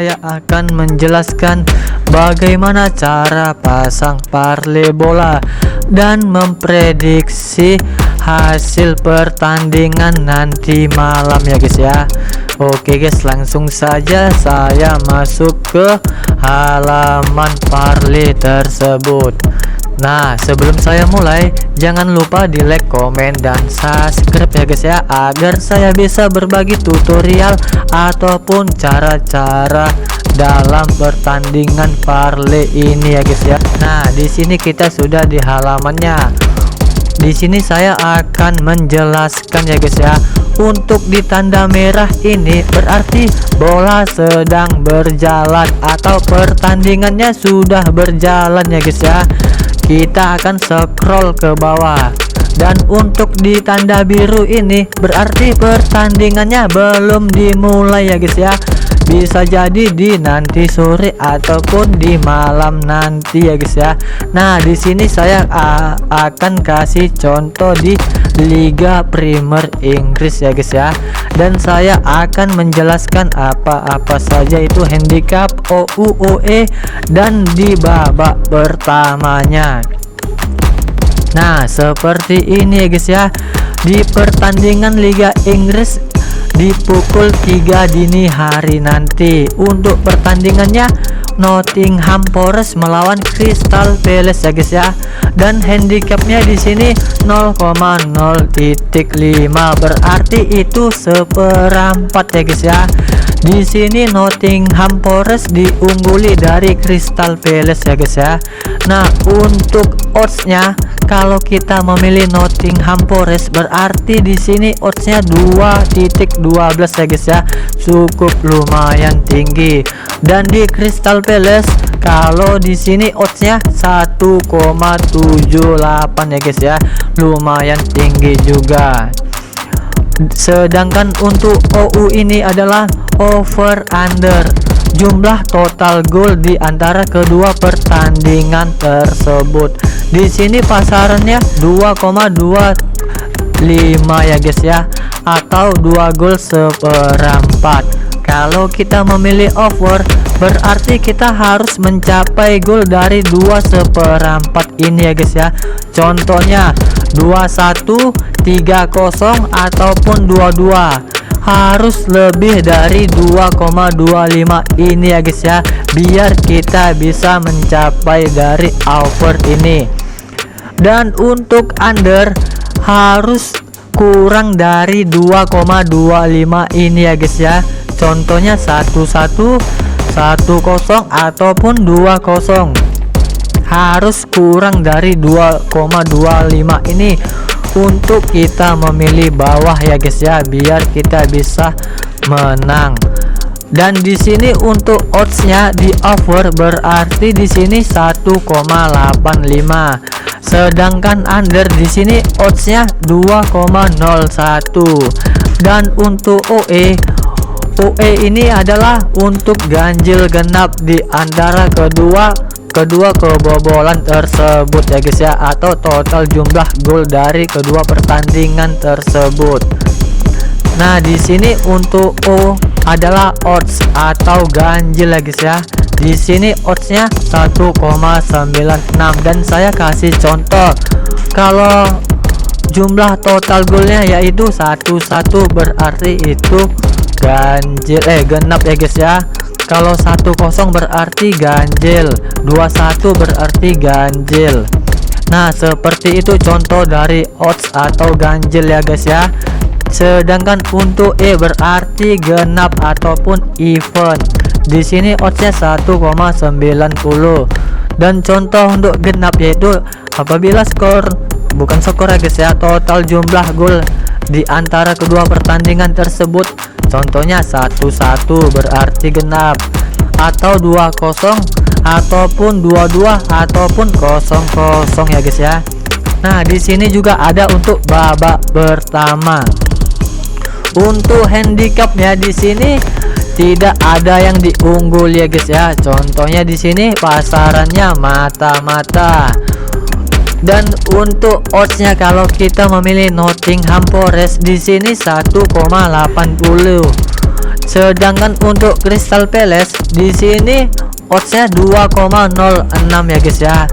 saya akan menjelaskan bagaimana cara pasang parlay bola dan memprediksi hasil pertandingan nanti malam ya guys ya. Oke guys, langsung saja saya masuk ke halaman parlay tersebut. Nah, sebelum saya mulai, jangan lupa di like, komen, dan subscribe ya guys ya, agar saya bisa berbagi tutorial ataupun cara-cara dalam pertandingan parlay ini ya guys ya. Nah, di sini kita sudah di halamannya. Di sini saya akan menjelaskan ya guys ya. Untuk di tanda merah ini berarti bola sedang berjalan atau pertandingannya sudah berjalan ya guys ya. Kita akan scroll ke bawah, dan untuk di tanda biru ini berarti pertandingannya belum dimulai ya guys ya. Bisa jadi di nanti sore ataupun di malam nanti ya guys ya. Nah, di sini saya akan kasih contoh di Liga Premier Inggris ya guys ya, dan saya akan menjelaskan apa-apa saja itu handicap, OU, OE, dan di babak pertamanya. Nah, seperti ini ya guys ya. Di pertandingan Liga Inggris di pukul 3 dini hari nanti, untuk pertandingannya Nottingham Forest melawan Crystal Palace ya guys ya, dan handicapnya di sini 0,0.5, berarti itu seperempat ya guys ya. Di sini Nottingham Forest diungguli dari Crystal Palace ya guys ya. Nah, untuk oddsnya kalau kita memilih Nottingham Forest berarti di sini oddsnya 2.12 ya guys ya, cukup lumayan tinggi. Dan di Crystal Palace kalau di sini oddsnya 1,78 ya guys ya, lumayan tinggi juga. Sedangkan untuk OU ini adalah over under jumlah total gol di antara kedua pertandingan tersebut. Di sini pasarannya 2,25 ya guys ya, atau 2 gol seperempat. Kalau kita memilih over berarti kita harus mencapai gol dari 2 seperempat ini ya guys ya. Contohnya 21, 30 ataupun 22. Harus lebih dari 2,25 ini ya guys ya, biar kita bisa mencapai dari over ini. Dan untuk under harus kurang dari 2,25 ini ya guys ya. Contohnya 11, 10 ataupun 20. Harus kurang dari 2,25 ini untuk kita memilih bawah ya guys ya, biar kita bisa menang. Dan di sini untuk oddsnya di over berarti di sini 1,85. Sedangkan under di sini oddsnya 2,01. Dan untuk OE ini adalah untuk ganjil genap di antara kedua kebobolan tersebut ya guys ya, atau total jumlah gol dari kedua pertandingan tersebut. Nah, di sini untuk O adalah odds atau ganjil ya guys ya. Di sini oddsnya 1,96, dan saya kasih contoh. Kalau jumlah total golnya yaitu 11 berarti itu ganjil genap ya guys ya. Kalau 10 berarti ganjil, 21 berarti ganjil. Nah, seperti itu contoh dari odds atau ganjil ya guys ya. Sedangkan untuk E berarti genap ataupun even. Di sini oddsnya 1,90. Dan contoh untuk genap yaitu apabila skor ya guys ya, total jumlah gol di antara kedua pertandingan tersebut, contohnya 1-1 berarti genap, atau 2-0 ataupun 2-2 ataupun 0-0 ya guys ya. Nah, di sini juga ada untuk babak pertama. Untuk handicapnya di sini tidak ada yang diunggul ya guys ya. Contohnya di sini pasarannya mata-mata. Dan untuk oddsnya kalau kita memilih Nottingham Forest di sini 1,80. Sedangkan untuk Crystal Palace di sini oddsnya 2,06 ya guys ya.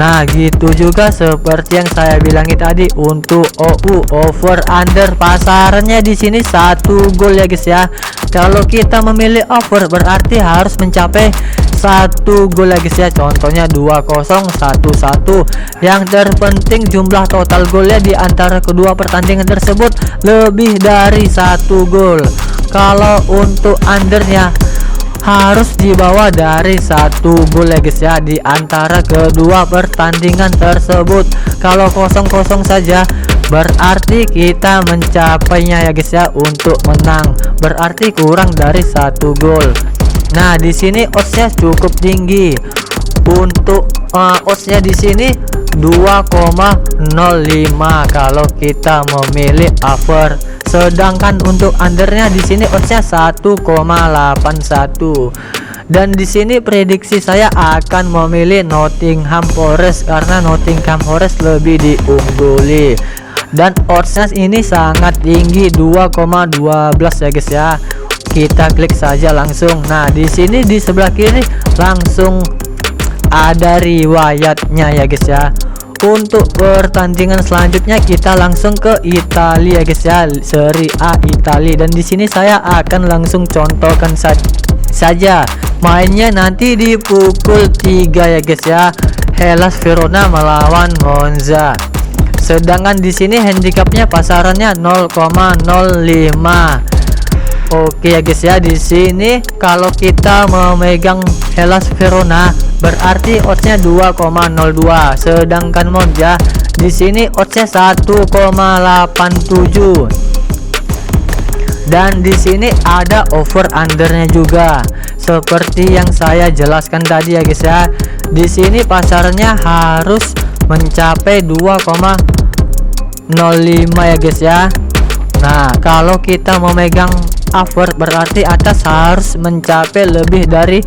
Nah gitu juga seperti yang saya bilangi tadi untuk OU over under pasarannya di sini 1 gol ya guys ya. Kalau kita memilih over berarti harus mencapai 1 gol ya guys ya. Contohnya 2-0, 1-1. Yang terpenting jumlah total golnya di antara kedua pertandingan tersebut lebih dari 1 gol. Kalau untuk undernya harus dibawa dari 1 gol ya guys ya di antara kedua pertandingan tersebut. Kalau 0-0 saja berarti kita mencapainya ya guys ya untuk menang, berarti kurang dari 1 gol. Nah di sini oddsnya cukup tinggi. Untuk oddsnya di sini 2,05 kalau kita memilih over. Sedangkan untuk undernya di sini oddsnya 1,81. Dan di sini prediksi saya akan memilih Nottingham Forest karena Nottingham Forest lebih diungguli. Dan oddsnya ini sangat tinggi 2,12 ya guys ya. Kita klik saja langsung. Nah di sini di sebelah kiri langsung ada riwayatnya ya guys ya. Untuk pertandingan selanjutnya kita langsung ke Italia ya guys ya, Serie A Italia. Dan di sini saya akan langsung contohkan saja mainnya nanti di pukul 3 ya guys ya. Hellas Verona melawan Monza. Sedangkan di sini handicapnya pasarannya 0,05. Oke ya guys ya, di sini kalau kita memegang Hellas Verona berarti oddsnya 2,02. Sedangkan Monza di sini oddsnya 1,87. Dan di sini ada over undernya juga. Seperti yang saya jelaskan tadi ya guys ya. Di sini pasarannya harus mencapai 2,05 ya guys ya. Nah, kalau kita memegang over berarti atas harus mencapai lebih dari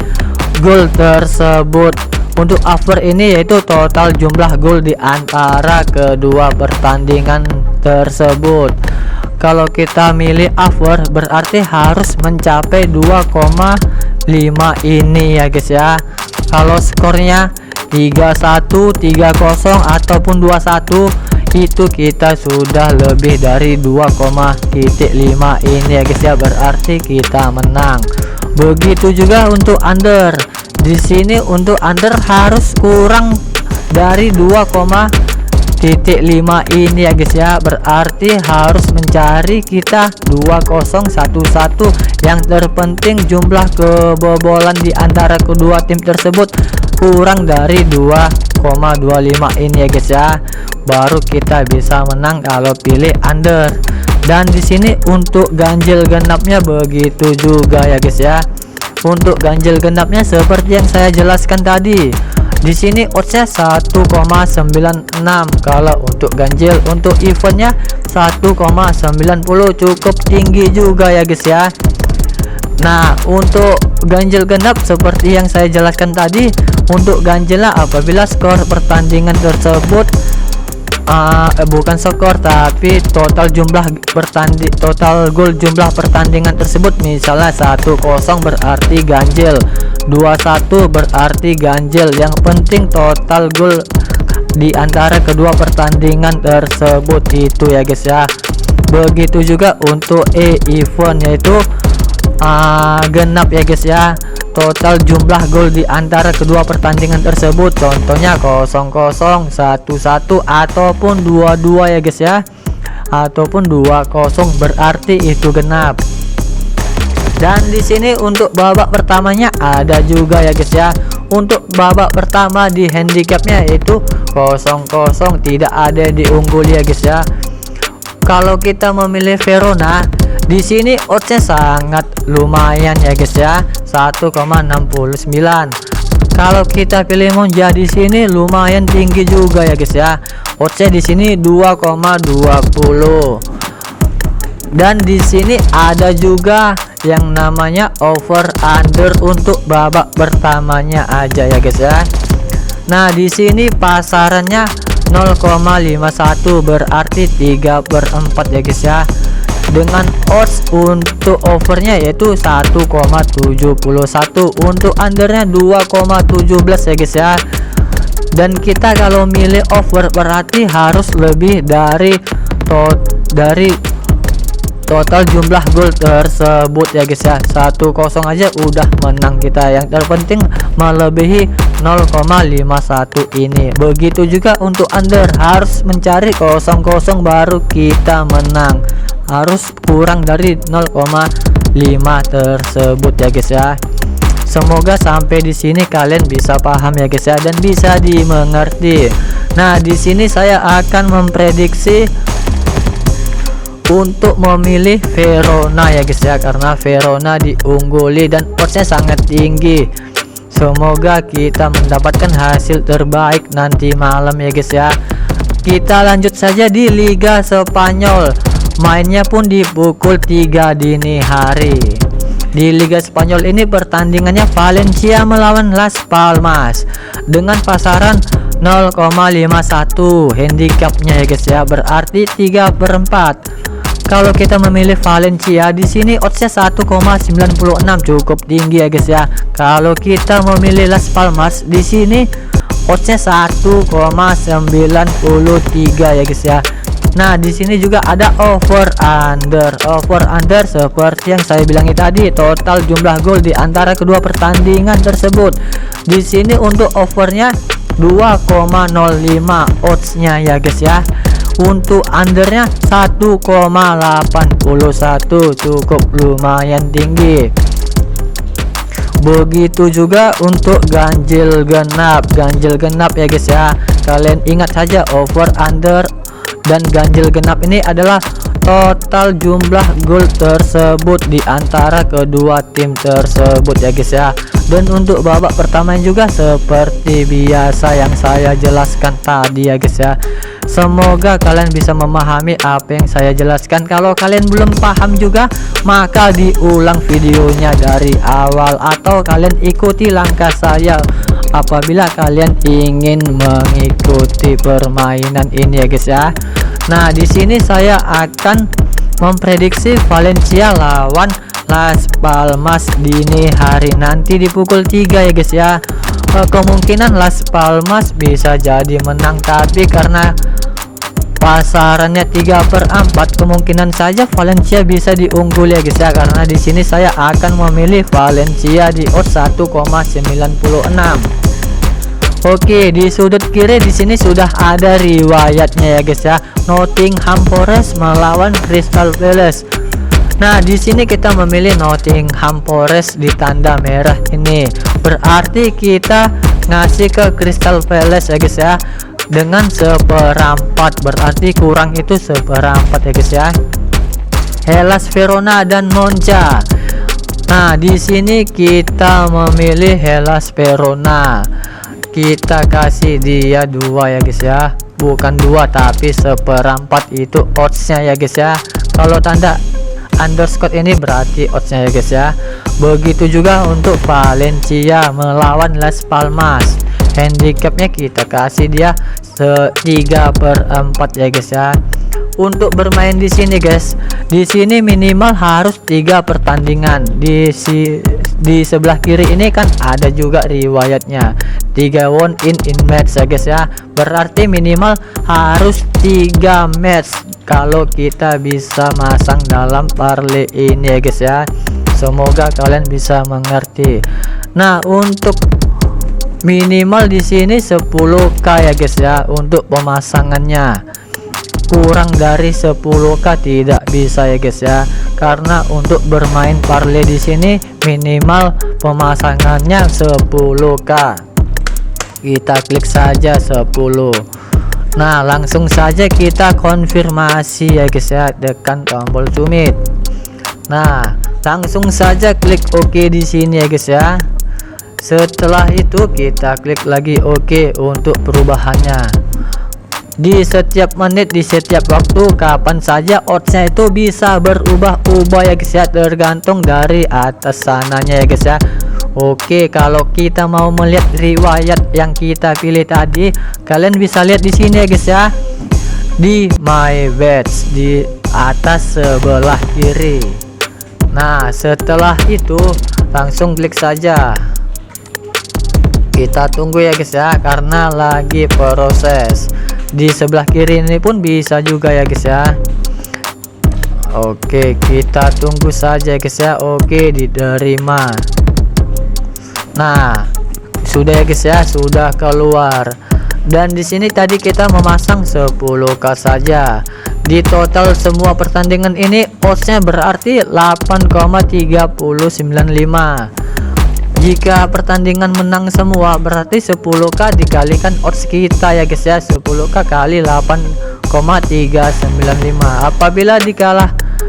gol tersebut. Untuk over ini yaitu total jumlah gol di antara kedua pertandingan tersebut. Kalau kita milih over berarti harus mencapai 2,5 ini ya guys ya. Kalau skornya 3-1, 3-0 ataupun 2-1 itu kita sudah lebih dari 2,5 ini ya guys ya, berarti kita menang. Begitu juga untuk under. Di sini untuk under harus kurang dari 2,5 ini ya guys ya, berarti harus mencari kita 2011. Yang terpenting jumlah kebobolan di antara kedua tim tersebut kurang dari 2,25 ini ya guys ya, baru kita bisa menang kalau pilih under. Dan di sini untuk ganjil genapnya begitu juga ya guys ya. Untuk ganjil genapnya seperti yang saya jelaskan tadi. Di sini oddsnya 1,96 kalau untuk ganjil. Untuk eventnya 1,90, cukup tinggi juga ya guys ya. Nah untuk ganjil genap seperti yang saya jelaskan tadi, untuk ganjilnya apabila skor pertandingan tersebut bukan skor tapi total gol jumlah pertandingan tersebut, misalnya 1-0 berarti ganjil, 2-1 berarti ganjil. Yang penting total gol di antara kedua pertandingan tersebut itu ya guys ya. Begitu juga untuk event yaitu genap ya guys ya, total jumlah gol di antara kedua pertandingan tersebut, contohnya 0-0, 1-1 ataupun 2-2 ya guys ya, ataupun 2-0 berarti itu genap. Dan di sini untuk babak pertamanya ada juga ya guys ya. Untuk babak pertama di handicapnya yaitu 0-0, tidak ada diungguli ya guys ya. Kalau kita memilih Verona di sini oddsnya sangat lumayan ya guys ya, 1,69. Kalau kita pilih Monza di sini lumayan tinggi juga ya guys ya. Oddsnya di sini 2,20. Dan di sini ada juga yang namanya over under untuk babak pertamanya aja ya guys ya. Nah, di sini pasarannya 0,51 berarti 3/4 ya guys ya. dengan odds untuk overnya yaitu 1,71, untuk undernya 2,17 ya guys ya. Dan kita kalau milih over berarti harus lebih dari total jumlah gol tersebut ya guys ya. 1-0 aja udah menang kita, yang terpenting melebihi 0,51 ini. Begitu juga untuk under, harus mencari 0-0 baru kita menang, harus kurang dari 0,5 tersebut ya guys ya. Semoga sampai di sini kalian bisa paham ya guys ya, dan bisa dimengerti. Nah, di sini saya akan memprediksi untuk memilih Verona ya guys ya, karena Verona diungguli dan oddsnya sangat tinggi. Semoga kita mendapatkan hasil terbaik nanti malam ya guys ya. Kita lanjut saja di Liga Spanyol, mainnya pun di pukul 3 dini hari. Di Liga Spanyol ini pertandingannya Valencia melawan Las Palmas dengan pasaran 0,51 handicapnya ya guys ya, berarti 3/4. Kalau kita memilih Valencia di sini oddsnya 1,96, cukup tinggi ya guys ya. Kalau kita memilih Las Palmas di sini oddsnya 1,93 ya guys ya. Nah, di sini juga ada over under. Over under seperti yang saya bilang tadi, total jumlah gol di antara kedua pertandingan tersebut. Di sini untuk overnya 2,05 oddsnya ya guys ya. Untuk undernya 1,81, cukup lumayan tinggi. Begitu juga untuk ganjil genap ya guys ya. Kalian ingat saja, over under dan ganjil genap ini adalah total jumlah gol tersebut di antara kedua tim tersebut ya guys ya. Dan untuk babak pertama juga seperti biasa yang saya jelaskan tadi ya guys ya. Semoga kalian bisa memahami apa yang saya jelaskan. Kalau kalian belum paham juga, maka diulang videonya dari awal atau kalian ikuti langkah saya apabila kalian ingin mengikuti permainan ini ya guys ya. Nah, di sini saya akan memprediksi Valencia lawan Las Palmas dini hari nanti di pukul 3 ya guys ya. Kemungkinan Las Palmas bisa jadi menang, tapi karena pasarannya 3/4, kemungkinan saja Valencia bisa diunggul ya guys ya. Karena di sini saya akan memilih Valencia di odds 1,96. Oke, di sudut kiri di sini sudah ada riwayatnya ya guys ya. Nottingham Forest melawan Crystal Palace. Nah, di sini kita memilih Nottingham Forest di tanda merah ini. Berarti kita ngasih ke Crystal Palace ya guys ya dengan 1/4, berarti kurang itu 1/4 ya guys ya. Hellas Verona dan Monza. Nah, di sini kita memilih Hellas Verona. Kita kasih dia 2 ya guys ya, bukan 2 tapi 1/4 itu oddsnya ya guys ya. Kalau tanda underscore ini berarti oddsnya ya guys ya. Begitu juga untuk Valencia melawan Las Palmas, handicapnya kita kasih dia 3/4 ya guys ya. Untuk bermain di sini guys, di sini minimal harus 3 pertandingan. Di sebelah kiri ini kan ada juga riwayatnya 3 won in match ya guys ya. Berarti minimal harus 3 match kalau kita bisa masang dalam parlay ini ya guys ya. Semoga kalian bisa mengerti. Nah, untuk minimal di sini 10k ya guys ya untuk pemasangannya. Kurang dari 10k tidak bisa ya guys ya. Karena untuk bermain parlay di sini minimal pemasangannya 10k. Kita klik saja 10. Nah, langsung saja kita konfirmasi ya guys ya, tekan tombol sumit. Nah, langsung saja klik OK di sini ya guys ya. Setelah itu kita klik lagi OK untuk perubahannya. Di setiap menit, di setiap waktu, kapan saja oddsnya itu bisa berubah-ubah ya guys ya, tergantung dari atas sananya ya guys ya. Oke, kalau kita mau melihat riwayat yang kita pilih tadi, kalian bisa lihat di sini ya guys ya, di my bets, di atas sebelah kiri. Nah, setelah itu langsung klik saja. Kita tunggu ya guys ya, karena lagi proses. Di sebelah kiri ini pun bisa juga ya guys ya. Oke, kita tunggu saja guys ya. Oke, diterima. Nah, sudah ya guys ya, sudah keluar. Dan di sini tadi kita memasang 10k saja. Di total semua pertandingan ini oddsnya berarti 8,3095. Jika pertandingan menang semua berarti 10k dikalikan odds kita ya guys ya. 10k kali 8,395. Apabila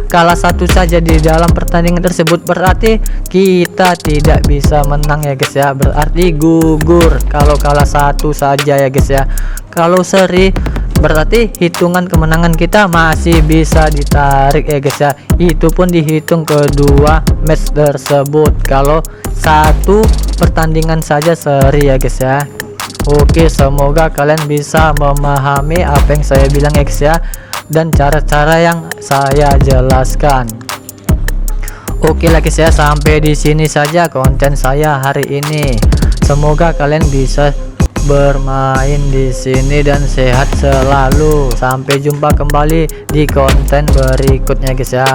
kalah satu saja di dalam pertandingan tersebut berarti kita tidak bisa menang ya guys ya, berarti gugur kalau kalah satu saja ya guys ya. Kalau seri berarti hitungan kemenangan kita masih bisa ditarik ya guys ya, itu pun dihitung kedua match tersebut kalau satu pertandingan saja seri ya guys ya. Oke, semoga kalian bisa memahami apa yang saya bilang ya guys ya, dan cara-cara yang saya jelaskan. Oke lah guys ya, sampai di sini saja konten saya hari ini. Semoga kalian bisa bermain di sini dan sehat selalu. Sampai jumpa kembali di konten berikutnya guys ya.